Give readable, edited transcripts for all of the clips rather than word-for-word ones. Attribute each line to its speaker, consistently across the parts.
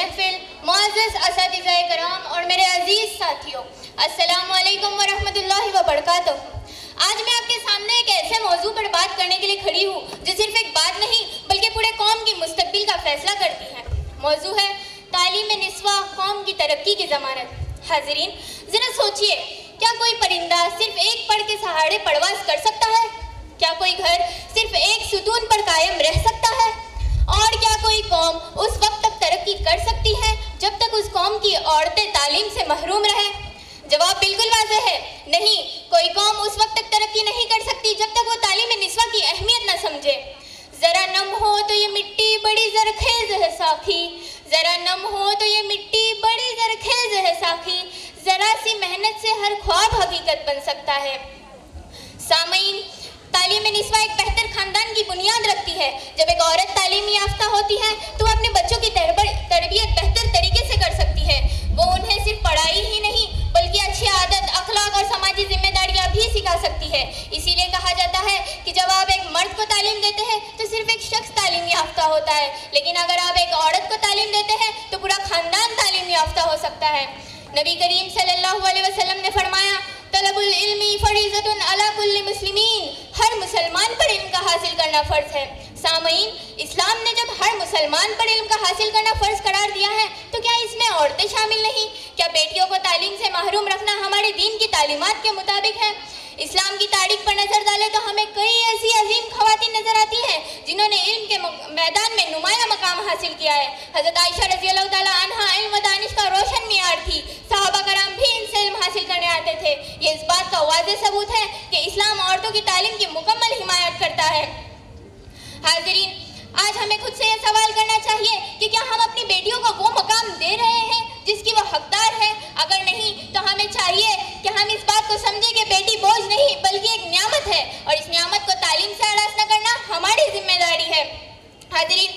Speaker 1: महफिल, मुअज़्ज़ज़ असातिज़ाए कराम और मेरे अजीज़ साथियों, अस्सलामु अलैकुम व रहमतुल्लाहि व बरकातुहू। आज मैं आपके सामने एक ऐसे मौजू पर बात करने के लिए खड़ी हूँ जो सिर्फ एक बात नहीं बल्कि पूरे कौम की मुस्तकबिल का फैसला करती है। मौजू है तालीम निस्वा कौम की तरक्की की ज़मानत। हाज़रीन, ज़रा सोचिए, क्या कोई परिंदा सिर्फ एक पेड़ के सहारे परवाज़ कर सकता है? क्या कोई घर सिर्फ एक सुतून पर कायम रह सकता है? और क्या कोई कौम उस वक्त तक तरक्की कर सकती है जब तक उस कौम की औरतें तालीम से महरूम रहें? जवाब बिल्कुल वाज़ेह है, नहीं, कोई कौम उस वक्त तक तरक्की नहीं कर सकती जब तक वो तालीम निस्वा की अहमियत न समझे। ज़रा नम हो तो ये मिट्टी बड़ी ज़रखेज़ है साखी, ज़रा नम हो तो ये मिट्टी बड़ी ज़रखेज़ है साखी, ज़रा सी मेहनत से हर ख्वाब हकीकत बन सकता है। सामईन, तालीम निस्वा एक बेहतर खानदान की बुनियाद रखती है। जब एक औरत तालीम याफ्ता होती है तो वो अपने बच्चों की तरबियत बेहतर तरीके से कर सकती है। वो उन्हें सिर्फ पढ़ाई ही नहीं बल्कि अच्छी आदत, अखलाक और समाजी जिम्मेदारियां भी सिखा सकती है। इसीलिए कहा जाता है कि जब आप एक मर्द को तालीम देते हैं तो सिर्फ एक शख्स तालीम याफ्ता होता है, लेकिन अगर आप एक औरत को तालीम देते हैं तो पूरा खानदान तालीम याफ्ता हो सकता है। नबी करीम सल्लल्लाहु अलैहि वसल्लम ने फरमाया, तलबुल इल्मी फरीज़तुन अला कुल्ली मुस्लिमीन, हर मुसलमान पर इल्म का हासिल करना फ़र्ज है। सामईन, इस्लाम ने जब हर मुसलमान पर इल्म का हासिल करना फ़र्ज करार दिया है तो क्या इसमें औरतें शामिल नहीं? क्या बेटियों को तालीम से महरूम रखना हमारे दीन की तालीमात के मुताबिक है? इस्लाम की तारीख पर नज़र डालें तो हमें कई ऐसी अजीम ख़वातीन नज़र आती हैं जिन्होंने इल्म के मैदान में नुमाया मकाम हासिल किया है। हज़रत आयशा रज़ियल्लाहु ताला अन्हा इल्म व दानिश का रोशन मियार थी। सहाबा कराम भी इनसे इल्म हासिल करने आते थे। ये इस बात का वाज़ेह सबूत है कि इस्लाम औरतों की तालीम की मुकम्मल हिमायत करता है। हाज़रीन, आज हमें खुद से यह सवाल करना चाहिए कि क्या हम अपनी बेटियों को वो मकाम दे रहे हैं जिसकी वो हकदार है? अगर नहीं तो हमें चाहिए कि हम इस बात को समझें कि बेटी बोझ नहीं बल्कि एक नियामत है और इस नियामत को तालीम से आरास्ता करना हमारी जिम्मेदारी है। हाज़रीन,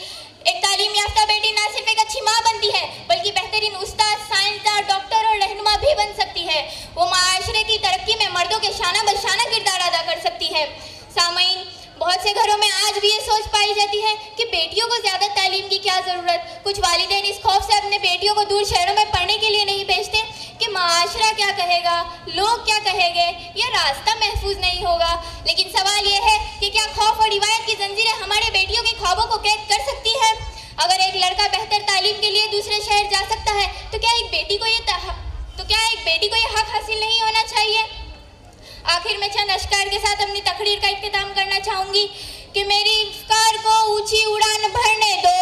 Speaker 1: एक तालीम याफ्ता बेटी ना सिर्फ एक अच्छी माँ बनती है बल्कि बेहतरीन उस्ताद, साइंसदान, डॉक्टर और रहनुमा भी बन सकती है। वो माशरे की तरक्की में मर्दों के शाना बशाना किरदार अदा कर सकती है। सामईन, बहुत से घरों में आज भी ये सोच पाई जाती है कि बेटियों को ज़्यादा तालीम की क्या ज़रूरत। कुछ वालिदैन इस खौफ से अपने बेटियों को दूर शहरों में पढ़ने के लिए नहीं भेजते कि माशरा क्या कहेगा, लोग क्या कहेंगे, यह रास्ता महफूज नहीं होगा। लेकिन सवाल यह है कि क्या खौफ और रिवायत की जंजीरें हमारे बेटियों के ख्वाबों को कैद कर सकती है? अगर एक लड़का बेहतर तालीम के लिए दूसरे शहर जा सकता है तो क्या एक बेटी को ये हक हासिल नहीं होना चाहिए? आखिर में चंद अश्कार के साथ अपनी तकरीर का इख्तिताम करना चाहूँगी कि मेरी इफ्कार को ऊंची उड़ान भरने दो,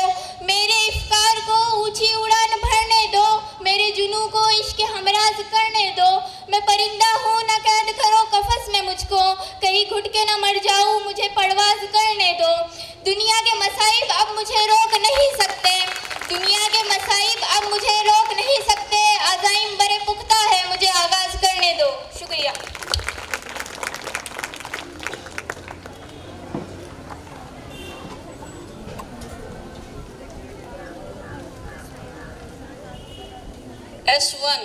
Speaker 1: मेरे इफ्कार को ऊंची उड़ान भरने दो, मेरे जुनू को इश्क हमराज करने दो। मैं परिंदा हूँ, न कैद करो कफस में मुझको, कहीं घुट के न मर जाऊँ, मुझे परवाज करने दो। दुनिया के मसाइब अब मुझे रोक नहीं सकते, दुनिया के मसाइब अब मुझे रोक नहीं सकते, अज़ाइम बड़े पुख्ता है, मुझे आगाज़ करने दो। शुक्रिया।
Speaker 2: S1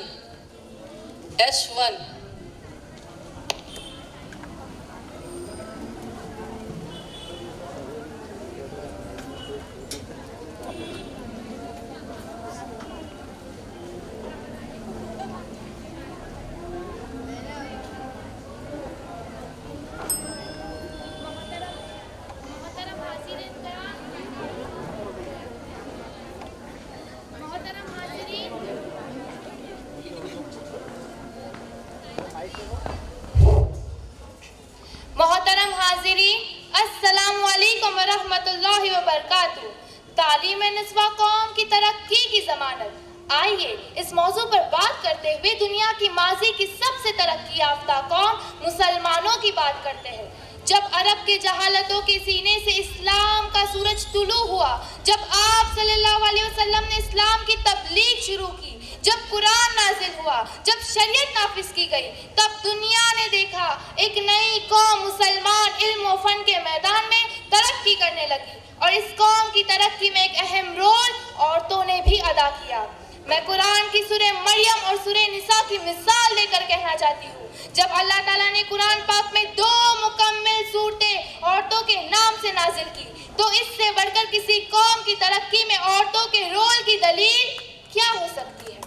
Speaker 1: मोहतरम हाज़िरीन, अस्सलामु अलैकुम व रहमतुल्लाहि व बरकातुहू। तालीम निस्वा कौम की तरक्की की ज़मानत। आइए इस मौजू पर बात करते हुए दुनिया की माजी की सबसे तरक्की याफ्ता कौम मुसलमानों की बात करते हैं। जब अरब के जहालतों के सीने से इस्लाम का सूरज तुलू हुआ, जब आप सल्लल्लाहु अलैहि वसल्लम ने इस्लाम की तबलीग शुरू की, जब कुरान नाजिल हुआ, जब शरीयत नाफिज की गई, तब दुनिया ने देखा एक नई कौम मुसलमान इल्म व फन के मैदान में तरक्की करने लगी और इस कौम की तरक्की में एक अहम रोल औरतों ने भी अदा किया। मैं कुरान की सूरह मरियम और सूरह निसा की मिसाल देकर कहना चाहती हूँ। जब अल्लाह ताला ने कुरान पाक में 2 मुकम्मल सूरतें औरतों के नाम से नाजिल की तो इससे बढ़कर किसी कौम की तरक्की में औरतों के रोल की दलील
Speaker 2: क्या हो सकती है?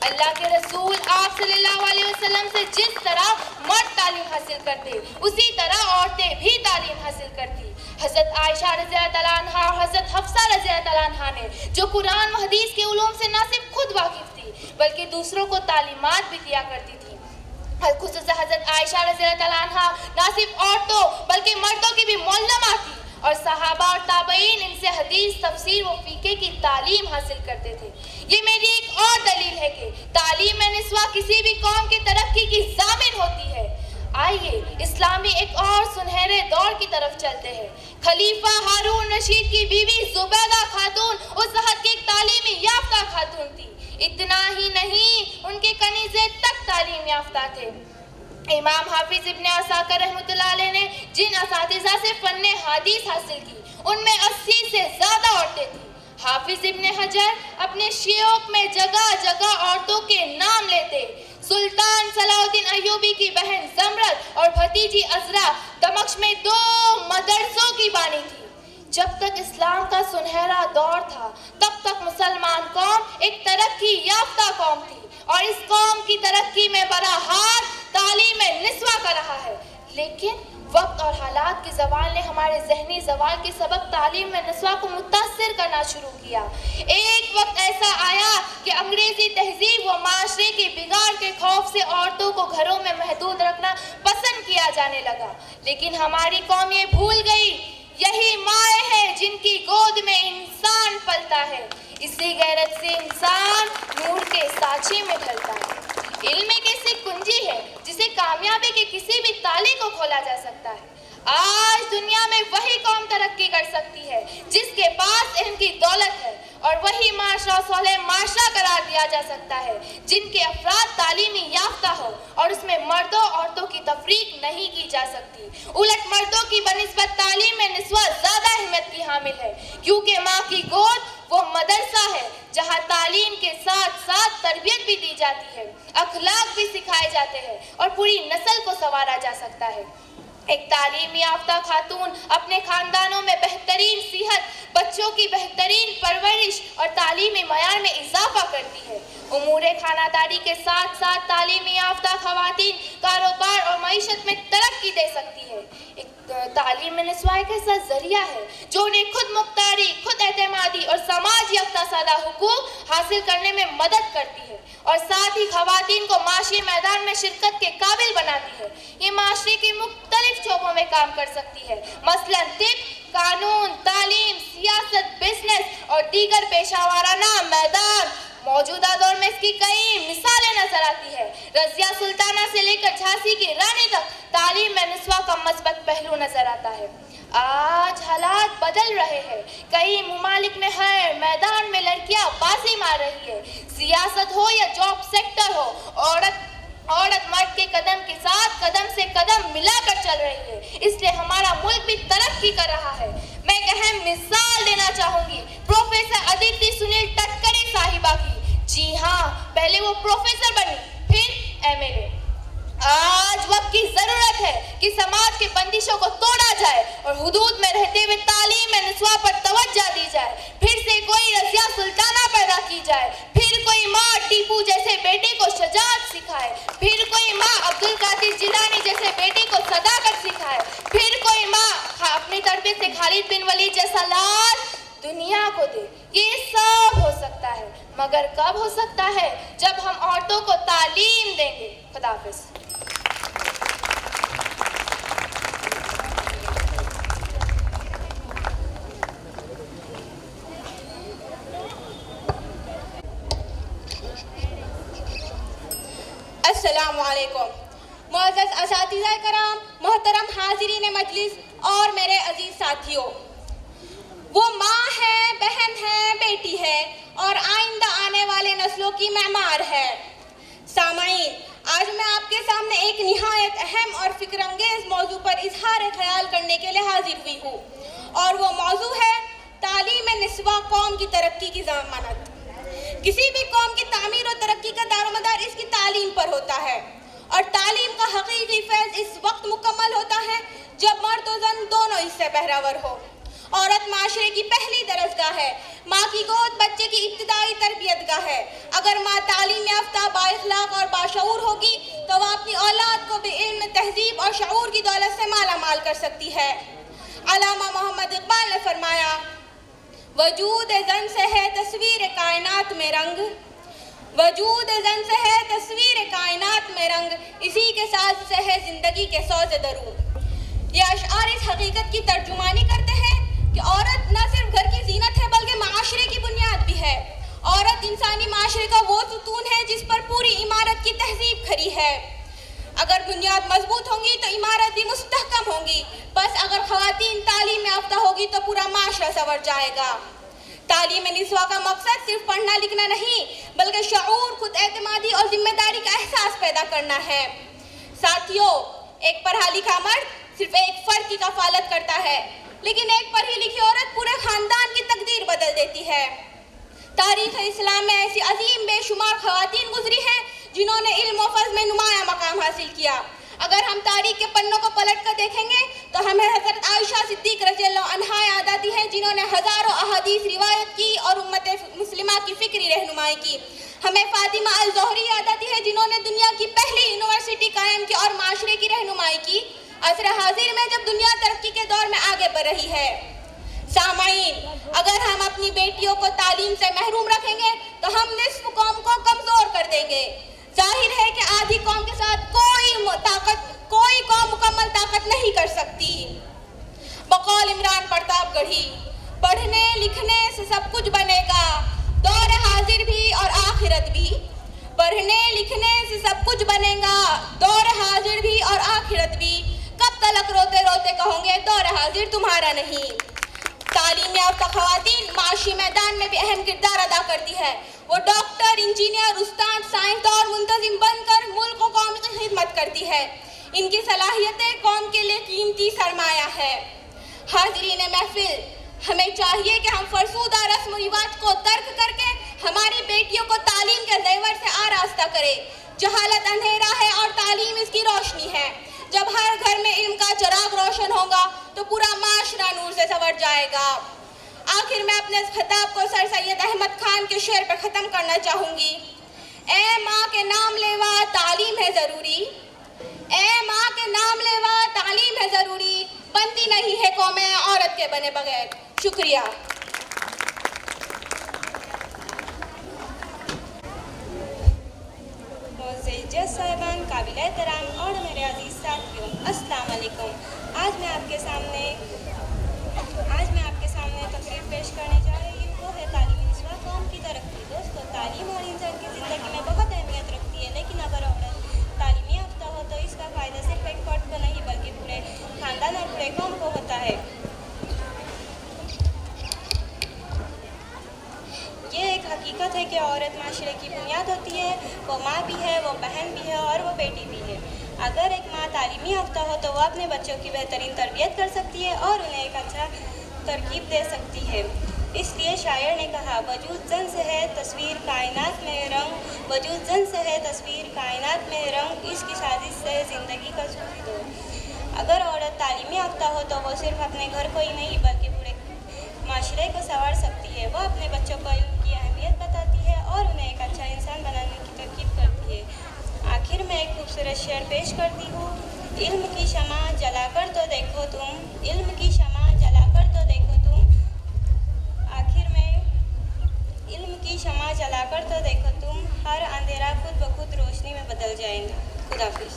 Speaker 2: अल्लाह के रसूल आप सल्लल्लाहु अलैहि वसल्लम से जिस तरह मर्द तालीम हासिल करते, उसी तरह औरतें भी तालीम हासिल करती। हज़रत आयशा रज़ियल्लाहु तआला अन्हा और हज़रत हफ्सा रज़ियल्लाहु तआला अन्हा ने, जो कुरान व हदीस के उलूम से न सिर्फ खुद वाकिफ थी बल्कि दूसरों को तालीमात भी दिया करती थी। खुसूसन हज़रत आयशा रज़ियल्लाहु तआला अन्हा न सिर्फ औरतों बल्कि मर्दों की भी मुअल्लिमा थी और सहाबा और ताबईन इनसे हदीस, तफसीर व फ़िक़्ह की तालीम हासिल करते थे। ये मेरी एक और दलील है कि तालीम निस्वा किसी भी कौम की तरक्की की ज़ामिन होती है। आइए इस्लामी एक और सुनहरे दौर की तरफ चलते हैं। खलीफा हारून रशीद की बीवी जुबैदा खातून उस हद की एक तालीमी याफ्ता खातून थी। इतना ही नहीं, उनके कनीज़े तक तालीम याफ्ता थे। इमाम हाफिज इब्न असाकर रहमतुल्लाह अलैह ने जिन असातिज़ा से फ़न्ने हदीस हासिल की, उनमें 80 से ज़्यादा औरतें थीं। हाफिज इब्न हजर अपने शियोक में जगह जगह औरतों के नाम लेते। सुल्तान सलाहुद्दीन अय्यूबी की बहन जमरत और भतीजी अजरा दमश्क में 2 मदरसों की बानी थी। जब तक इस्लाम का सुनहरा दौर था, तब तक मुसलमान कौम एक तरक्की याफ्ता कौम थी और इस कौम की तरक्की में बड़ा हाथ तालीम निस्वा का रहा है। लेकिन वक्त और हालात के ज़वाल ने हमारे ज़हनी ज़वाल के सबब तालीम में निस्वा को मुतासिर करना शुरू किया। एक वक्त ऐसा आया कि अंग्रेज़ी तहजीब व माशरे के बिगाड़ के खौफ से औरतों को घरों में महदूद रखना पसंद किया जाने लगा। लेकिन हमारी कौम ये भूल गई, यही माए है जिनकी गोद में इंसान पलता है। इसी गैरत से इंसान नूर के साँचे में ढलता है। इल्म एक ऐसी कुंजी है जिसे कामयाबी के किसी भी ताले को खोला जा सकता है। आज दुनिया में वही कौम तरक्की कर सकती है जिसके पास इल्म की दौलत है, और वही माशरा सौलेह माशरा करार दिया जा सकता है जिनके अफराद तालीमी याफ्ता हो और उसमें मर्दों औरतों की तफरीक नहीं की जा सकती। उलट मर्दों की बनिस्बत तालीम में निस्वा ज़्यादा अहमियत की हामिल है, क्योंकि माँ की गोद वो मदरसा है जहाँ तालीम के साथ साथ तरबियत भी दी जाती है, अखलाक भी सिखाए जाते हैं और पूरी नस्ल को संवारा जा सकता है। एक तालीम याफ्ता खातून अपने खानदानों में बेहतरीन सेहत, बच्चों की बेहतरीन परवरिश और तालीमी मयार में इजाफा करती है। उमूरे खानादारी के साथ साथ तालीम याफ्ता खवातीन कारोबार और मईशत में तरक्की दे सकती है। एक तालीम निस्वा एक ऐसा जरिया है जो उन्हें खुद मुख्तारी, खुद एतमादी और समाज याफ्ता सादा हुकूक हासिल करने में मदद करती है और साथ ही खवातीन को माशी मैदान में शिरकत के काबिल बनाती है। ये माशरे के मुख्तलिफ शोबों में काम कर सकती है, मसलन तिब, कानून, तालीम, सियासत, बिजनेस और दीगर पेशावराना मैदान। मौजूदा दौर में इसकी कई मिसालें नजर आती है। रज़िया सुल्ताना से लेकर झांसी की रानी तक तालीम में निस्वा का मस्बत पहलू नजर आता है। आज हालात बदल रहे हैं। कई मुमालिक में हर मैदान में लड़कियां बाजी मार रही है। सियासत हो या जॉब सेक्टर हो, औरत मर्द के कदम के साथ कदम से कदम मिलाकर चल रही है। इसलिए हमारा मुल्क भी तरक्की कर रहा है। मैं एक अहम मिसाल देना चाहूंगी, प्रोफेसर अदिति सुनील तटकरे साहिबा की। जी हाँ, पहले वो प्रोफेसर बनी, फिर MLA। आज वक्त की जरूरत है कि समाज के बंदिशों को तोड़ा जाए और हुदूद में रहते हुए तालीम में निस्वा पर तवज्जो दी जाए। फिर से कोई रज़िया सुल्ताना पैदा की जाए, फिर कोई माँ टीपू जैसे बेटे को शजाअत सिखाए, फिर कोई माँ अब्दुल कादिर जिलानी जैसे बेटे को सदाकत सिखाए, फिर कोई माँ अपनी तरबियत से खालिद बिन वलीद जैसा लाल दुनिया को दे। ये सब हो सकता है, मगर कब हो सकता है? जब हम औरतों को तालीम देंगे। खुदा हाफिज़।
Speaker 3: अस्सलामुअलैकुम। मुअज़्ज़ज़ असातिज़ा कराम, मोहतरम हाज़िरीन मजलिस और मेरे अजीज साथियों, वो माँ है, बहन है, बेटी है और आइंदा आने वाले नस्लों की मेमार है। सामाईन, आज मैं आपके सामने एक निहायत अहम और फिक्रंगेज मौजू पर इजहार ख्याल करने के लिए हाजिर हुई हूँ, और वो मौजू है तालीम निस्वा कौम की तरक्की की ज़मानत। किसी भी कौम की तामीर और तरक्की का दारोमदार इसकी तालीम पर होता है, और तालीम का हकीकी फैज़ इस वक्त मुकम्मल होता है जब मर्द और ज़न दोनों इससे बहरावर हो औरत माशरे की पहली दरसगाह है। माँ की गोद बच्चे की इब्तिदाई तरबियतगाह है। अगर माँ तालीम याफ्ता, बाइखलाक और बाशऊर होगी तो वह अपनी औलाद को बेइल्म, तहजीब और शऊर की दौलत से माला माल कर सकती है। अल्लामा मोहम्मद इकबाल ने फरमाया, वजूद जन से है तस्वीर कायनात में रंग, वजूद जन से है तस्वीर कायनात में रंग, इसी के साथ से है जिंदगी के सौज़े दरूं। ये अशआर इस हकीकत की तर्जुमानी करते हैं कि औरत न सिर्फ घर की जीनत है बल्कि माशरे की बुनियाद भी है। औरत इंसानी माशरे का वो सुतून है जिस पर पूरी इमारत की तहजीब खड़ी है। अगर बुनियाद मजबूत होंगी तो इमारत भी मुस्तहकम होंगी। बस अगर खवातीन तालीम याफ्ता होगी तो पूरा माशरा संवर जाएगा। तालीम निस्वा का मकसद सिर्फ पढ़ना लिखना नहीं बल्कि शऊर, खुद एतमादी और जिम्मेदारी का एहसास पैदा करना है। साथियों, एक पढ़ा लिखा मर्द सिर्फ एक फर्द की कफालत करता है, लेकिन एक पढ़ी लिखी औरत पूरे खानदान की तकदीर बदल देती है। तारीख़ इस्लाम में ऐसी अजीम बेशुमार खवातीन गुजरी हैं जिन्होंने इल्म व फज़्ल में नुमाया मकाम हासिल किया। अगर हम तारीख़ के पन्नों को पलट कर देखेंगे तो हमें हज़रत आयशा सिद्दीक़ रज़ियल्लाहु अन्हा याद आती है, जिन्होंने हज़ारों अहादीस रिवायत की और उम्मत मुस्लिमा की फ़िक्री रहनुमाई की। हमें फ़ातिमा अल-ज़ोहरी याद आती है, जिन्होंने दुनिया की पहली यूनिवर्सिटी कायम की और माशरे की रहनुमाई की, असर हाजिर में जब दुनिया तरक्की के दौर में आगे बढ़ रही है। सामाईन, अगर हम अपनी बेटियों को तालीम से महरूम रखेंगे तो हम निस्फ कौम को कमज़ोर कर देंगे। जाहिर है कि आधी कौम के साथ कोई कौम मुकम्मल ताकत नहीं कर सकती। बकौल इमरान प्रतापगढ़ी, पढ़ने लिखने से सब कुछ बनेगा, दौर हाजिर भी और आखिरत भी। पढ़ने लिखने से सब कुछ बनेगा, दौर हाजिर भी और आखिरत भी। कब तलक रोते रोते कहोगे दौर हाजिर तुम्हारा नहीं। तालीम याफ्ता खवातीन माशी मैदान में भी अहम किरदार अदा करती है। वो डॉक्टर, इंजीनियर, उस्ताद, साइंसदान और मुंतजिम बनकर मुल्क और कौम की खिदमत करती है। इनकी सलाहियतें कौम के लिए कीमती सरमाया है। हाज़रीन महफिल, हमें चाहिए कि हम फरसूदा रस्म रिवाज को तर्क करके हमारी बेटियों को तालीम के ज़ेवर से आरास्ता करें। जहालत अंधेरा है और तालीम इसकी रोशनी है। जब हर घर में इल्म का चिराग रोशन होगा तो पूरा माशरा नूर से संवर जाएगा। आखिर मैं अपने इस खिताब को सर सैयद अहमद खान के शेर पर ख़त्म करना चाहूँगी। ए माँ के नाम लेवा तालीम है ज़रूरी, ए माँ के नाम लेवा तालीम है ज़रूरी, बनती नहीं है कौमें औरत के बने बगैर। शुक्रिया।
Speaker 4: साहिबान, काबिल एहतराम और मेरे अजीज़ साथियों, अस्सलाम वालेकुम। आज मैं आपके सामने तकरीर पेश करने जा रही हूँ। वो है तालीम निस्वा कौम की तरक्की। दोस्तों, तालीम और इंसान की ज़िंदगी में बहुत अहमियत रखती है, लेकिन अगर औरत तालीम याफ्ता हो तो इसका फ़ायदा सिर्फ एक फर्द को नहीं बल्कि पूरे खानदान और पूरे कौम को होता है। ये एक हकीकत है कि औरत माशरे की बुनियाद होती है। वो माँ भी है, वो बहन भी है और वो बेटी भी है। अगर एक माँ तालीमी याफ्ता हो तो वह अपने बच्चों की बेहतरीन तरबियत कर सकती है और उन्हें एक अच्छा तरकीब दे सकती है। इसलिए शायर ने कहा, वजूद जन से है तस्वीर कायनात में रंग, वजूद जन से है तस्वीर कायनात में रंग, इसकी साजिश से ज़िंदगी का सूफी दो। अगर औरत तालीमी याफ्ता हो तो वो सिर्फ अपने घर को ही नहीं बल्कि पूरे माशरे को संवार सकती है। वो अपने बच्चों को इल्म की अहमियत बताती है और उन्हें एक अच्छा इंसान बनाने की तरकीब करती है। आखिर में एक खूबसूरत शेर पेश करती हूँ। इल्म की शमा जलाकर तो देखो तुम, इल्म की शमा जलाकर तो देखो तुम। आखिर में इल्म की शमा जलाकर तो देखो तुम, हर अंधेरा खुद ब खुद रोशनी में बदल जाएगा। खुदाफिज।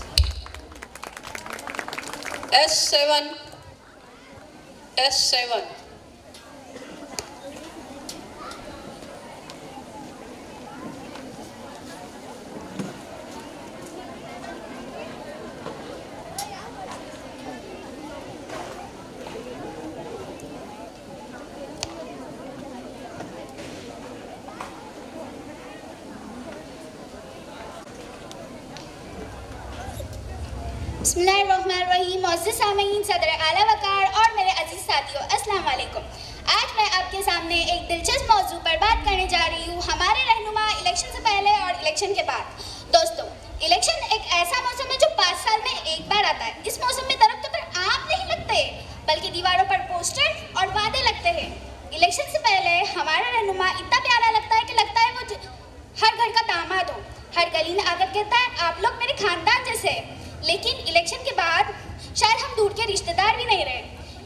Speaker 5: S7
Speaker 1: बिस्मिल्लाहिर्रहमानिर्रहीम। मोअज़्ज़िज़ सामीन, सदर आला वक़ार और मेरे अजीज़ साथियों, अस्सलाम वालेकुम। आज मैं आपके सामने एक दिलचस्प मौजू पर बात करने जा रही हूँ, हमारे रहनुमा इलेक्शन से पहले और इलेक्शन के बाद। दोस्तों, इलेक्शन एक ऐसा मौसम है जो 5 साल में एक बार आता है। इस मौसम में दरख्तों पर आम नहीं लगते बल्कि दीवारों पर
Speaker 6: पोस्टर और वादे लगते हैं। इलेक्शन से पहले हमारा रहनुमा इतना प्यारा लगता है कि लगता है वो हर घर का दामाद हो। हर गली में आकर कहता है आप लोग मेरे खानदान जैसे हैं। लेकिन इलेक्शन के बाद शायद हम दूर के रिश्तेदार भी नहीं रहे।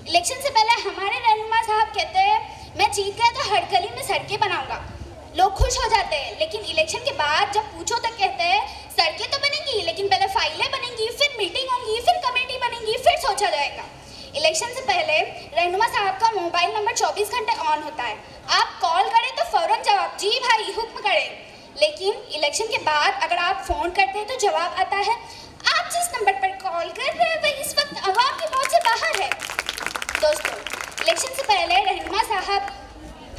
Speaker 6: इलेक्शन से पहले हमारे रहनुमा साहब कहते हैं मैं जीत गया तो हर गली में सड़कें बनाऊंगा। लोग खुश हो जाते हैं, लेकिन इलेक्शन के बाद जब पूछो तो कहते हैं सड़कें तो बनेंगी लेकिन पहले फाइलें बनेंगी, फिर मीटिंग होंगी, फिर कमेटी बनेंगी, फिर सोचा जाएगा। इलेक्शन से पहले रहनुमा साहब का मोबाइल नंबर 24 घंटे ऑन होता है। आप कॉल करें तो फौरन जवाब, जी भाई हुक्म करें। लेकिन इलेक्शन के बाद अगर आप फ़ोन करते हैं तो जवाब आता है आप जिस नंबर पर कॉल कर रहे हैं वह इस वक्त आवाम की पहुंच से बाहर है। दोस्तों, इलेक्शन से पहले रहनुमा साहब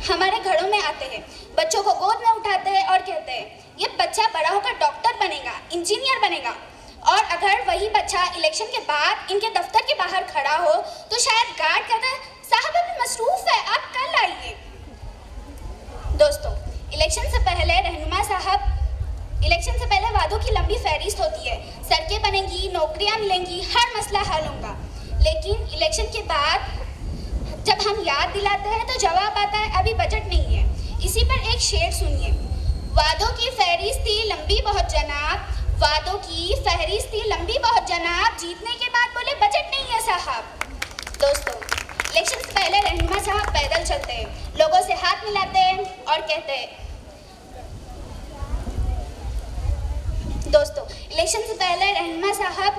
Speaker 6: हमारे घरों में आते हैं, बच्चों को गोद में उठाते हैं और कहते हैं ये बच्चा बड़ा होकर डॉक्टर बनेगा, इंजीनियर बनेगा। और अगर वही बच्चा इलेक्शन के बाद इनके दफ्तर के बाहर खड़ा हो तो शायद गार्ड कहता है साहब अभी मसरूफ है, आप कल आइए। दोस्तों, इलेक्शन से पहले रहनुमा साहब इलेक्शन से पहले वादों की लंबी फहरिस्त होती है। सड़कें बनेंगी, नौकरियां मिलेंगी, हर मसला हल होगा। लेकिन इलेक्शन के बाद जब हम याद दिलाते हैं तो जवाब आता है अभी बजट नहीं है। इसी पर एक शेर सुनिए। वादों की फहरिस्त थी लंबी बहुत जनाब, वादों की फहरिस्त थी लंबी बहुत जनाब, जीतने के बाद बोले बजट नहीं है साहब। दोस्तों, इलेक्शन से पहले रहनुमा साहब पैदल चलते हैं, लोगों से हाथ मिलाते हैं और कहते हैं दोस्तों, इलेक्शन से पहले रहनुमा साहब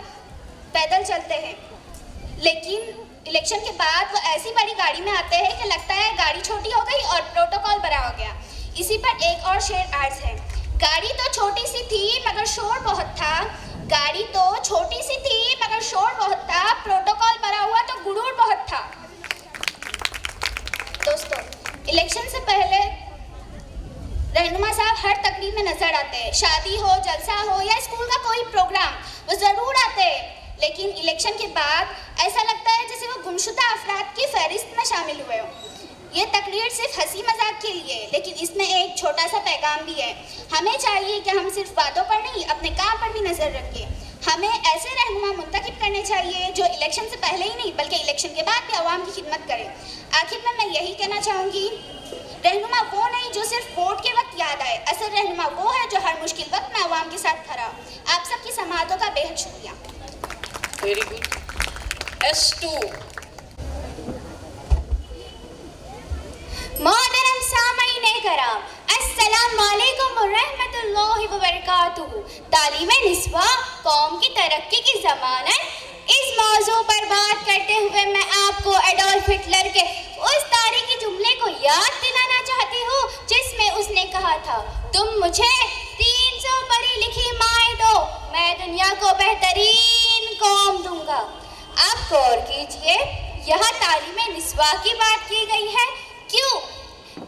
Speaker 6: पैदल चलते हैं, लेकिन इलेक्शन के बाद वो ऐसी बड़ी गाड़ी में आते हैं कि लगता है गाड़ी छोटी हो गई और प्रोटोकॉल बड़ा हो गया। इसी पर एक और शेर अर्ज है। गाड़ी तो छोटी सी थी मगर शोर बहुत था, गाड़ी तो छोटी सी थी मगर शोर बहुत था, प्रोटोकॉल बड़ा हुआ तो गुरूर बहुत था। दोस्तों, इलेक्शन से पहले रहनुमा साहब हर तकरीब में नजर आते हैं। शादी हो, जलसा हो या स्कूल का कोई प्रोग्राम, वो जरूर आते हैं। लेकिन इलेक्शन के बाद ऐसा लगता है जैसे वो गुमशुदा अफराद की फहरिस्त में शामिल हुए हो। ये तकरीर सिर्फ हंसी मजाक के लिए, लेकिन इसमें एक छोटा सा पैगाम भी है। हमें चाहिए कि हम सिर्फ बातों पर नहीं अपने काम पर भी नजर रखें। हमें ऐसे रहनुमा मुंतखब करने चाहिए जो इलेक्शन से पहले ही नहीं बल्कि इलेक्शन के बाद भी आवाम की खिदमत करें। आखिर में मैं यही कहना चाहूँगी, रहनुमा वो नहीं जो सिर्फ वोट के वक्त याद आए, असल रहनुमा वो है जो हर मुश्किल वक्त में आवाम के साथ खड़ा। आप सबकी समाअतों का बेहद शुक्रिया।
Speaker 5: Very good. S2
Speaker 1: मोहतरम सामईन कराम, अस्सलाम वालेकुम व रहमतुल्लाहि व बरकातुहू। तालीमे निस्वा कौम की तरक्की की ज़मानत, इस मौजू पर बात करते हुए मैं आपको एडोल्फ हिटलर के उस तारीखी जुमले को याद दिलाना चाहती हूँ जिसमें उसने कहा था तुम मुझे 300 पढ़ी लिखी माएँ दो, मैं दुनिया को बेहतरीन कौम दूंगा। आप गौर कीजिए, यहाँ तालीमे निस्वा की बात की गई है। क्यों?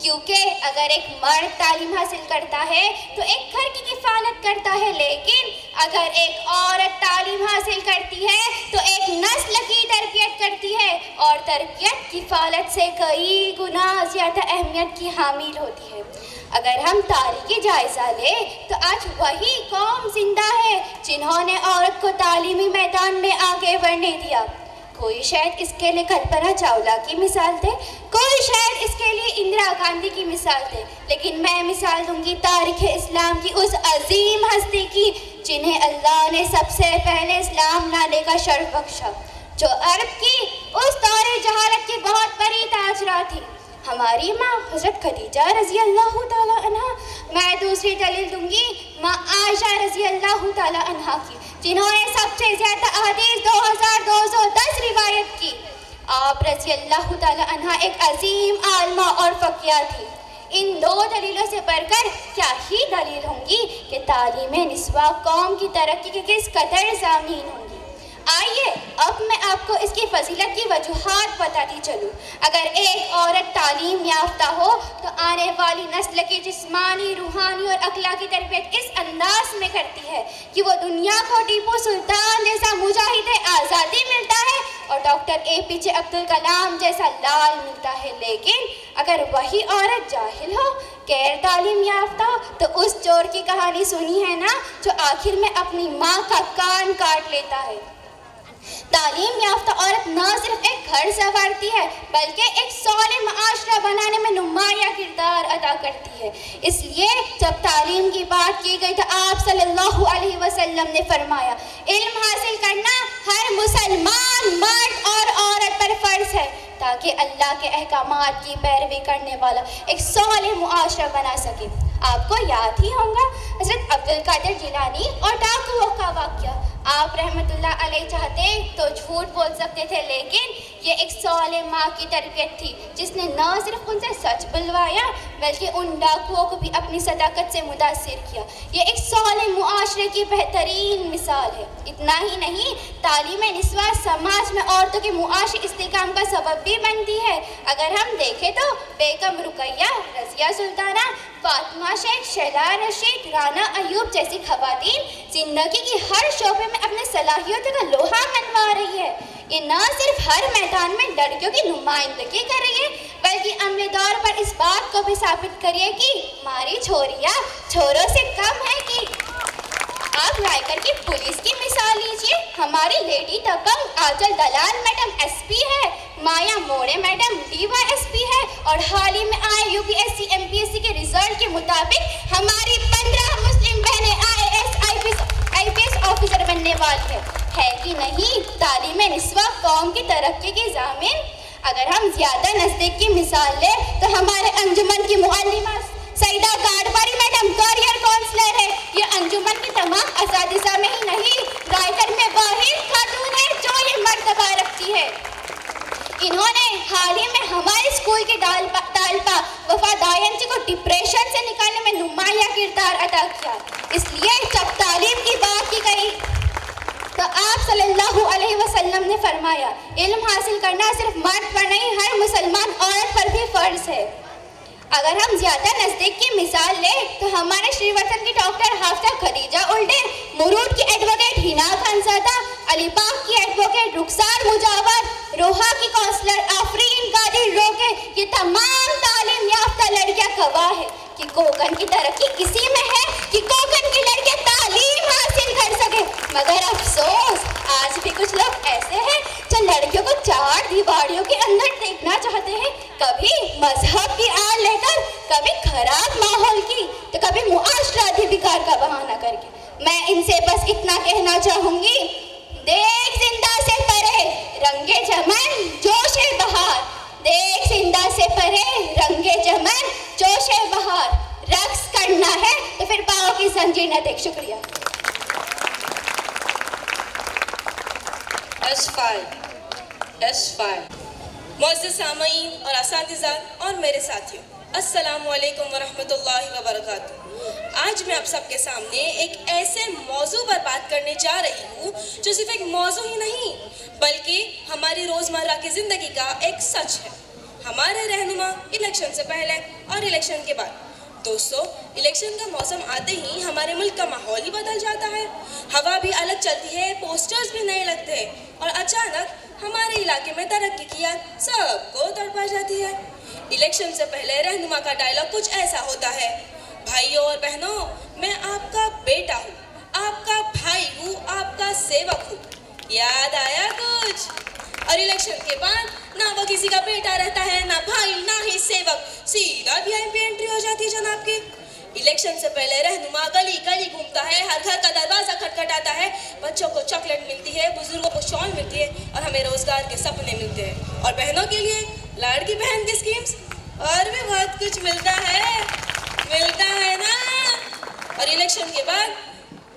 Speaker 1: क्योंकि अगर एक मर्द तालीम हासिल करता है तो एक घर की किफालत करता है, लेकिन अगर एक औरत तालीम हासिल करती है तो एक नस्ल की तरबियत करती है, और तरबियत किफालत से कई गुना ज़्यादा अहमियत की हामिल होती है। अगर हम तारीखी जायज़ा लें तो आज वही कौम जिंदा है जिन्होंने औरत को तालीमी मैदान में आगे बढ़ने दिया। कोई शायद इसके लिए कल्पना चावला की मिसाल दे, कोई शायद इसके लिए इंदिरा गांधी की मिसाल दे, लेकिन मैं मिसाल दूंगी तारीख़ इस्लाम की उस अजीम हस्ती की जिन्हें अल्लाह ने सबसे पहले इस्लाम लाने का शर्फ बख्शा, जो अरब की उस दौरे जहालत की बहुत बड़ी ताजरा थी, हमारी माँ हज़रत खदीजा रज़ी अल्लाह ताला अन्हा। मैं दूसरी दलील दूंगी माँ आयशा रज़ी अल्लाह ताला अन्हा की, जिन्होंने सबसे ज़्यादा हदीस 2210 रिवायत की। आप रज़ी अल्लाह ताला अन्हा एक अजीम आलमा और फ़क़िया थी। इन दो दलीलों से बढ़कर क्या ही दलील होंगी कि तालीम निस्वा कौम की तरक्की के किस कदर ज़ामीन होंगी। आइए अब मैं आपको इसकी फजीलत की वजूहात बताती चलूँ। अगर एक औरत तालीम याफ्ता हो तो आने वाली नस्ल की जिस्मानी, रूहानी और अखलाकी तरबियत इस अंदाज में करती है कि वो दुनिया को टीपू सुल्तान जैसा मुजाहिद आज़ादी मिलता है और डॉक्टर APJ अब्दुल कलाम जैसा लाल मिलता है। लेकिन अगर वही औरत जाहिल हो, गैर तालीम याफ्ता हो, तो उस चोर की कहानी सुनी है ना जो आखिर में अपनी माँ का कान काट लेता है।
Speaker 6: तालीम याफ्ता औरत न सिर्फ एक घर संवारती है बल्कि एक सौले माशरा बनाने में नुमाया किरदार अदा करती है। इसलिए जब तालीम की बात की गई तो आप सल्लल्लाहु अलैहि वसल्लम ने फरमाया, इल्म हासिल करना हर मुसलमान मर्द और औरत पर फर्ज है ताकि अल्लाह के अहकामात की पैरवी करने वाला एक सौले मुआशरा बना सके। आपको याद ही होगा हज़रत अब्दुल कादिर जिलानी और डाकुओं का वाक़या। आप रहमतुल्लाह अलैह चाहते तो झूठ बोल सकते थे, लेकिन ये एक सौले माँ की तरबियत थी जिसने न सिर्फ उनसे सच बुलवाया बल्कि उन डाकुओं को भी अपनी सदाकत से मुतासिर किया। ये एक सौले मुआशरे की बेहतरीन मिसाल है। इतना ही नहीं, तालीम निस्वा समाज में औरतों के मुआशी इस्तेकाम का सबब भी बनती है। अगर हम देखें तो बेगम रुकैया, रज़िया सुल्ताना, फातिमा शेख, शैला रशीद, राना अयूब जैसी खवातीन जिंदगी की हर शोबे में अपने सलाहियतों का लोहा मनवा रही है। ये न सिर्फ हर मैदान में लड़कियों की नुमाइंदगी कर रही है बल्कि अमले दौर पर इस बात को भी साबित करिए कि हमारी छोरियाँ छोरों से कम है। कि आप रायकर की पुलिस की मिसाल लीजिए, हमारी लेडी दबंग आंचल दलाल मैडम एसपी है, माया मोड़े मैडम डीवाईएसपी है और हाल ही में आए यूपीएससी एमपीएससी के रिजल्ट के मुताबिक हमारी 15 मुस्लिम बहनें आईएएस ऑफिसर बनने वाली है कि नहीं? तालीम निस्वा कौम की तरक्की की ज़ामिन। अगर हम ज़्यादा नज़दीक की मिसाल लें तो हमारे अंजुमन की मुअल्लिमा सईदा गाडवारी मैडम करियर काउंसलर है। ये अंजुमन की तमाम असातिज़ा में ही नहीं, रायकर में वाहिद खातून है जो ये मर्तबा रखती है। इन्होंने हाल ही में हमारे स्कूल के तालबा वफादायन को डिप्रेशन से निकालने में नुमाया किरदार अदा किया। इसलिए जब तालीम की बात की गई तो आप सल्लल्लाहु अलैहि वसल्लम ने फरमाया, इल्म हासिल करना सिर्फ मर्द पर नहीं हर मुसलमान औरत पर भी फर्ज है। अगर हम ज्यादा नजदीक की मिसाल लें तो हमारे श्रीवर्धन की डॉक्टर हाफिजा खदीजा उल्टे, मुरूड की एडवोकेट हिना खानजादा, अलीबाग की एडवोकेट रुखसार मुजावर, रोहा की काउंसलर आफरीन कादिर रोके, ये तमाम तालीम याफ्ता लड़कियां गवाह है कि कोकन की तरक्की इसी में है कि कोकन की लड़कियां तालीम हासिल कर सके। मगर अफसोस आज भी कुछ लोग ऐसे हैं जो लड़कियों को चार दीवारियों के अंदर देखना चाहते हैं, कभी मजहब की आड़ लेकर, कभी खराब माहौल की तो कभी मुआशराती बिगाड़ का बहाना करके। मैं इनसे बस इतना कहना चाहूंगी, देख जिंदा से परे रंगे चमन जोशे बहार, देख जिंदा से परे रंगे चमन जोशे बहार, रक्स करना है तो फिर पाँव की जंजीर न देख। शुक्रिया।
Speaker 7: मुअज़्ज़िज़ सामईन और असातिज़ा और मेरे साथियों, अस्सलामु अलैकुम वरहमतुल्लाहि वबरकातुहू। आज मैं आप सबके सामने एक ऐसे मौजू पर बात करने जा रही हूँ जो सिर्फ एक मौजू ही नहीं बल्कि हमारी रोज़मर्रा की ज़िंदगी का एक सच है। हमारे रहनुमा इलेक्शन से पहले और इलेक्शन के बाद। दोस्तों, इलेक्शन का मौसम आते ही हमारे मुल्क का माहौल ही बदल जाता है, हवा भी अलग चलती है, पोस्टर्स भी नए लगते हैं और अचानक हमारे इलाके में तरक्की की याद सबको तड़पा जाती है। इलेक्शन से पहले रहनुमा का डायलॉग कुछ ऐसा होता है, भाइयों और बहनों, मैं आपका बेटा हूँ, आपका भाई हूँ, आपका सेवक हूँ। याद आया कुछ? और इलेक्शन के बाद ना वो किसी का बेटा रहता है, ना भाई, ना ही सेवक, सीधा वीआईपी एंट्री हो जाती है जनाब की। इलेक्शन से पहले रहनुमा गली गली घूमता है, हर घर का दरवाजा खटखटाता है, बच्चों को चॉकलेट मिलती है, बुजुर्गों को शॉल मिलती है और हमें रोजगार के सपने मिलते हैं। और बहनों के लिए लाड़की बहन की स्कीम्स और भी बहुत कुछ मिलता है ना। और इलेक्शन के बाद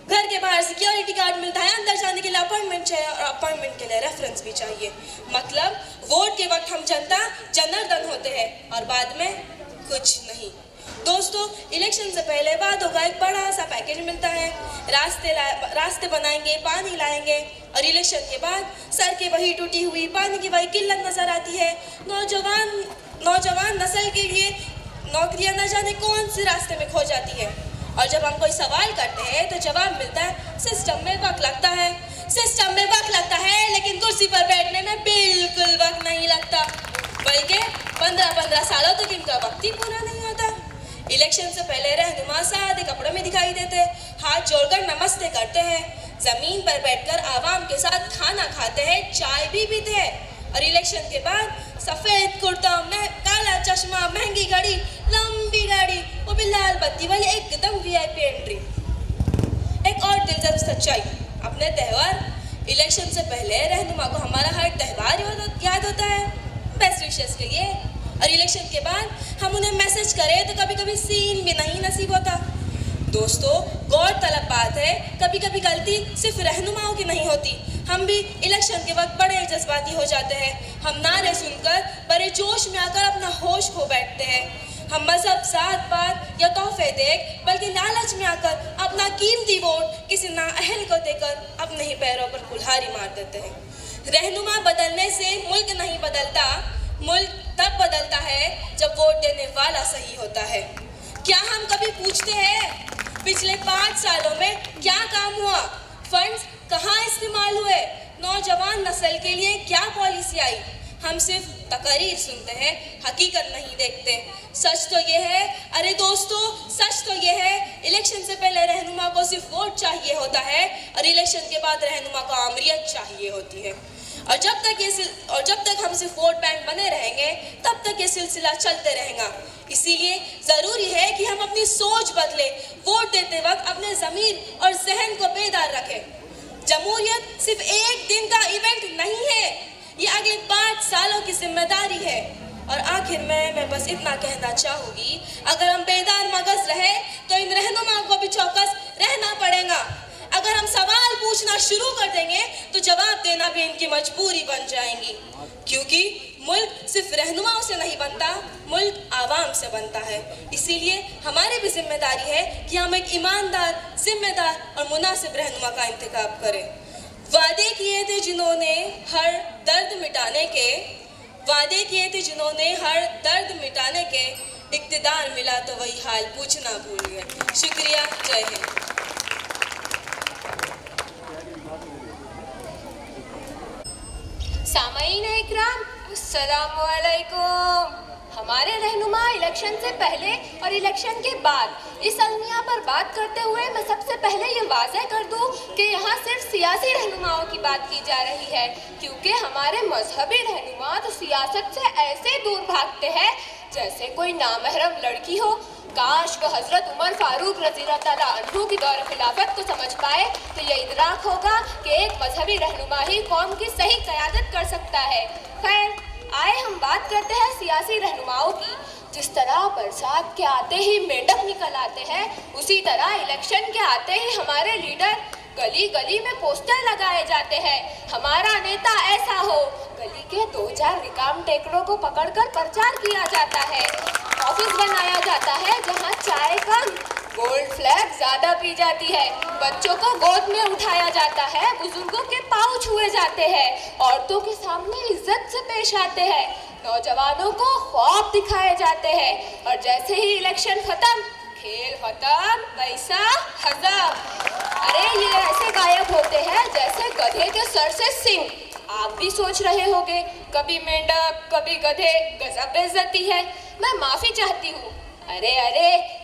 Speaker 7: घर के बाहर सिक्योरिटी गार्ड मिलता है, अंदर जाने के लिए अपॉइंटमेंट चाहिए और अपॉइंटमेंट के लिए रेफरेंस भी चाहिए। मतलब वोट के वक्त हम जनता जनार्दन होते हैं और बाद में कुछ नहीं। दोस्तों, इलेक्शन से पहले वादों का एक बड़ा सा पैकेज मिलता है, रास्ते बनाएंगे, पानी लाएंगे और इलेक्शन के बाद सड़कें वही टूटी हुई, पानी की वही किल्लत नजर आती है। नौजवान नस्ल के लिए नौकरियां न जाने कौन से रास्ते में खो जाती है और जब हम कोई सवाल करते हैं तो जवाब मिलता है सिस्टम में वक्त लगता है। सिस्टम में वक्त लगता है लेकिन कुर्सी पर बैठने में बिल्कुल वक्त नहीं लगता, बल्कि 15-15 सालों तक इनका वक्त ही पूरा नहीं होता। इलेक्शन से पहले रहनुमा सादे कपड़ों में दिखाई देते, हाथ जोड़कर नमस्ते करते हैं, जमीन पर बैठकर आवाम के साथ खाना खाते हैं, चाय भी पीते हैं, और इलेक्शन के बाद सफेद कुर्ता, काला चश्मा, महंगी घड़ी, लंबी गाड़ी, वो भी लाल बत्ती वाली एकदम VIP एंट्री। एक और दिलचस्प सच्चाई, अपने त्यौहार इलेक्शन से पहले रहनुमा को हमारा हर त्यौहार याद होता है बेस्ट विशेस के लिए, और इलेक्शन के बाद हम उन्हें मैसेज करें तो कभी कभी सीन भी नहीं नसीब होता। दोस्तों, गौरतलब बात है, कभी कभी गलती सिर्फ रहनुमाओं की नहीं होती, हम भी इलेक्शन के वक्त बड़े जज्बाती हो जाते हैं। हम नारे सुनकर बड़े जोश में आकर अपना होश खो बैठते हैं। हम मजहब, जात पात या तोहफे देख बल्कि लालच में आकर अपना कीमती वोट किसी नाअहल को देकर अपने ही पैरों पर कुल्हाड़ी मार देते हैं। रहनुमा बदलने से मुल्क नहीं बदलता, मुल्क तब बदलता है जब वोट देने वाला सही होता है। क्या हम कभी पूछते हैं पिछले 5 सालों में क्या काम हुआ, फंड्स कहाँ इस्तेमाल हुए, नौजवान नस्ल के लिए क्या पॉलिसी आई? हम सिर्फ तकरीर सुनते हैं, हकीकत नहीं देखते। सच तो ये है, अरे दोस्तों, सच तो ये है, इलेक्शन से पहले रहनुमा को सिर्फ वोट चाहिए होता है और इलेक्शन के बाद रहनुमा को आमरीत चाहिए होती है। और जब तक हम सिर्फ वोट बैंक बने रहेंगे तब तक ये सिलसिला चलते रहेगा। इसीलिए ज़रूरी है कि हम अपनी सोच बदले, वोट देते वक्त अपने ज़मीर और जहन को बेदार रखें। जमहूरियत सिर्फ एक दिन का इवेंट नहीं है, ये अगले 5 सालों की जिम्मेदारी है। और आखिर में मैं बस इतना कहना चाहूँगी, अगर हम बेदार मगज रहे तो इन रहनुमा को भी चौकस रहना पड़ेगा। अगर हम सवाल पूछना शुरू कर देंगे तो जवाब देना भी इनकी मजबूरी बन जाएंगी, क्योंकि मुल्क सिर्फ रहनुमाओं से नहीं बनता, मुल्क आवाम से बनता है। इसीलिए हमारी भी जिम्मेदारी है कि हम एक ईमानदार, जिम्मेदार और मुनासिब रहनुमा का इंतखाब करें। वादे किए थे जिन्होंने हर दर्द मिटाने के इक़्तिदार मिला तो वही हाल पूछना भूल गए। शुक्रिया, जय हिंद।
Speaker 3: सामईन इकराम, अस्सलामु अलैकुम। हमारे रहनुमा इलेक्शन से पहले और इलेक्शन के बाद इस अलमिया पर बात करते हुए मैं सबसे पहले ये वाज़ेह कर दूं कि यहाँ सिर्फ सियासी रहनुमाओं की बात की जा रही है, क्योंकि हमारे मजहबी रहनुमा तो सियासत से ऐसे दूर भागते हैं जैसे कोई नामहरम लड़की हो। काश वो हजरत उमर फारूक रज़ियल्लाहु अन्हु की दौर खिलाफत को समझ पाए तो ये इदराक होगा कि एक मजहबी रहनुमा ही कौम की सही क़यादत कर सकता है। खैर, आए हम बात करते हैं सियासी रहनुमाओं की। जिस तरह बरसात के आते ही मेंढक निकल आते हैं, उसी तरह इलेक्शन के आते ही हमारे लीडर गली गली में पोस्टर लगाए जाते हैं, हमारा नेता ऐसा हो। गली के 2-4 रिकाम टेकरों को पकड़कर प्रचार किया जाता है। ऑफिस बनाया जाता है जहां चाय कम, गोल्ड फ्लैग ज्यादा पी जाती है, बच्चों को गोद में उठाया जाता है, बुजुर्गों के पाँव छुए जाते हैं, औरतों के सामने इज्जत से पेश आते हैं, नौजवानों को ख्वाब दिखाए जाते हैं, और जैसे ही इलेक्शन खत्म, खेल खत्म, पैसा हजम। अरे ये ऐसे गायब होते हैं जैसे गधे के सर से सिंह। आप भी सोच रहे होंगे, कभी मेंढक कभी गधे, गजब बेइज्जती है। मैं माफी चाहती हूँ। अरे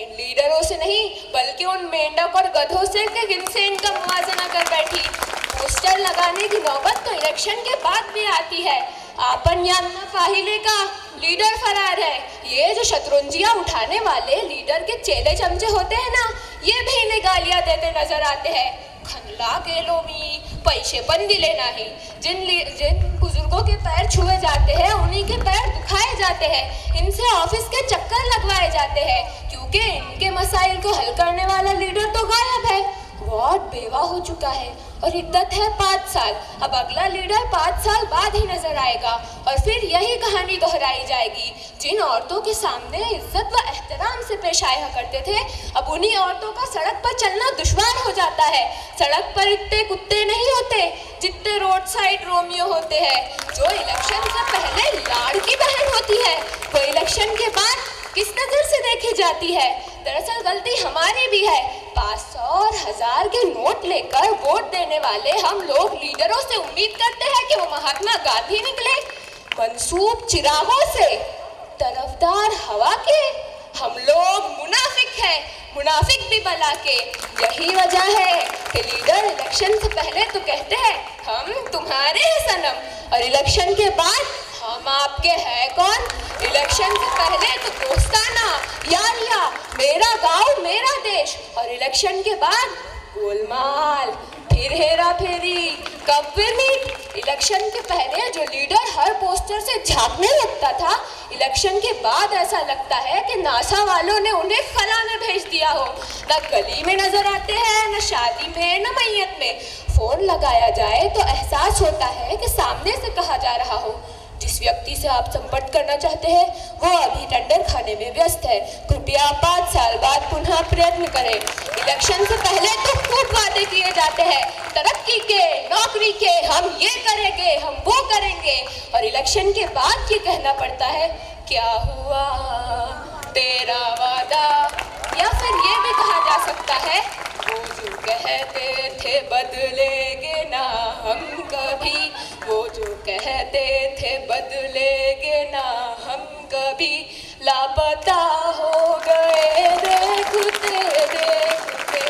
Speaker 3: इन लीडरों से नहीं बल्कि उन मेंढक और गधों से कि जिनसे इनका मुआवजा कर बैठी। पोस्टर लगाने की नौबत तो इलेक्शन के बाद भी आती है। आपन यान्ना फाहिले का लीडर फरार है। ये जो शतरंजियां उठाने वाले लीडर के चेले चमचे होते हैं ना, ये भी इन्हें गालियां देते नजर आते हैं। खनला के लोमी पैसे बंदी लेना ही। जिन बुजुर्गों के पैर छुए जाते हैं उन्हीं के पैर दुखाए जाते हैं, इनसे ऑफिस के चक्कर लगवाए जाते हैं, क्योंकि इनके मसाइल को हल करने वाला लीडर तो गायब है। वार्ड बेवा हो चुका है और इद्दत है 5 साल। अब अगला लीडर 5 साल बाद ही नजर आएगा और फिर यही कहानी दोहराई जाएगी। जिन औरतों के सामने इज्जत व एहतराम से पेश आया करते थे, अब उन्हीं औरतों का सड़क पर चलना दुश्वार हो जाता है। सड़क पर इतने कुत्ते नहीं होते जितने रोड साइड रोमियो होते हैं। जो इलेक्शन से पहले लाड़की बहन होती है, वो इलेक्शन के बाद किस नजर से देखी जाती है। दरअसल गलती हमारी भी है। 500 और 1000 के नोट लेकर वोट देने वाले हम लोग लीडरों से उम्मीद करते हैं कि वो महात्मा गांधी निकले। मंसूब चिरागों से तरफदार हवा के हम लोग मुनाफिक हैं। मुनाफिक भी बला के। यही वजह है कि लीडर इलेक्शन से पहले तो कहते हैं हम तुम्हारे हैं सनम, और इलेक्शन के बाद हम आपके हैं कौन। इलेक्शन से पहले तो दोस्ताना, यारिया, मेरा गांव मेरा देश, और इलेक्शन के बाद गोलमाल, फिर हेरा फेरी, कब फिर मीट। इलेक्शन के पहले जो लीडर हर पोस्टर से झांकने लगता था, इलेक्शन के बाद ऐसा लगता है कि नासा वालों ने उन्हें खला में भेज दिया हो। न गली में नजर आते हैं, न शादी में, न मैयत में। फोन लगाया जाए तो एहसास होता है कि सामने से कहा जा रहा हो, जिस व्यक्ति से आप संपर्क करना चाहते हैं वो अभी टेंडर खाने में व्यस्त है, कृपया 5 साल बाद पुनः प्रयत्न करें। इलेक्शन से पहले तो खूब वादे किए जाते हैं, तरक्की के, नौकरी के, हम ये करेंगे, हम वो करेंगे, और इलेक्शन के बाद ये कहना पड़ता है क्या हुआ तेरा वादा। या फिर ये भी कहा जा सकता है वो जो कहते थे बदलेंगे ना हम कभी, वो जो कहते थे बदलेंगे ना हम कभी, लापता हो गए देखते देखते।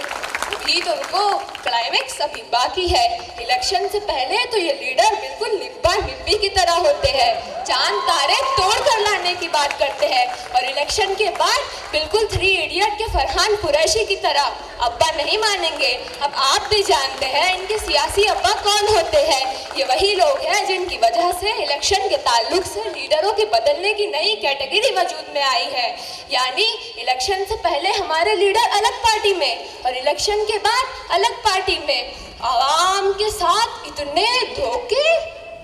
Speaker 3: अभी तो उनको क्लाइमेक्स अभी बाकी है। इलेक्शन से पहले तो ये लीडर बिल्कुल निब्बा निब्बी की तरह होते हैं, चांद तारे तोड़ कर लाने की बात करते हैं, और इलेक्शन के बाद बिल्कुल 3 इडियट के फरहान कुरैशी की तरह अब्बा नहीं मानेंगे। अब आप भी जानते हैं इनके सियासी अब्बा कौन होते हैं। ये वही लोग हैं जिनकी वजह से इलेक्शन के ताल्लुक से लीडरों के बदलने की नई कैटेगरी वजूद में आई है। यानी इलेक्शन से पहले हमारे लीडर अलग पार्टी में और इलेक्शन के बाद अलग पार्टी में। आवाम के साथ इतने धोखे,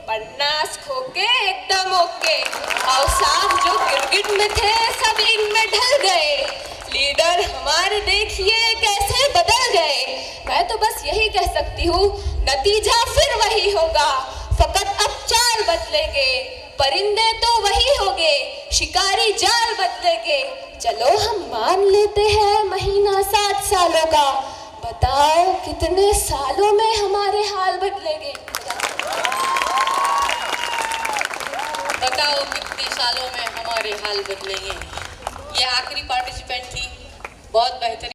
Speaker 3: 50 खोके एकदम ओके, और साफ जो गिरगिट में थे सब इनमें ढल गए। लीडर हमारे देखिए कैसे बदल गए। मैं तो बस यही कह सकती हूँ, नतीजा फिर वही होगा, फकत अब चाल बदलेंगे। परिंदे तो वही होंगे, शिकारी जाल बदलेंगे। चलो हम मान लेते हैं महीना 7 सालों का, बताओ कितने सालों में हमारे हाल बदलेंगे।
Speaker 5: बताओ कितने सालों में हमारे हाल बदलेंगे। ये आखिरी पार्टिसिपेंट थी, बहुत बेहतरीन।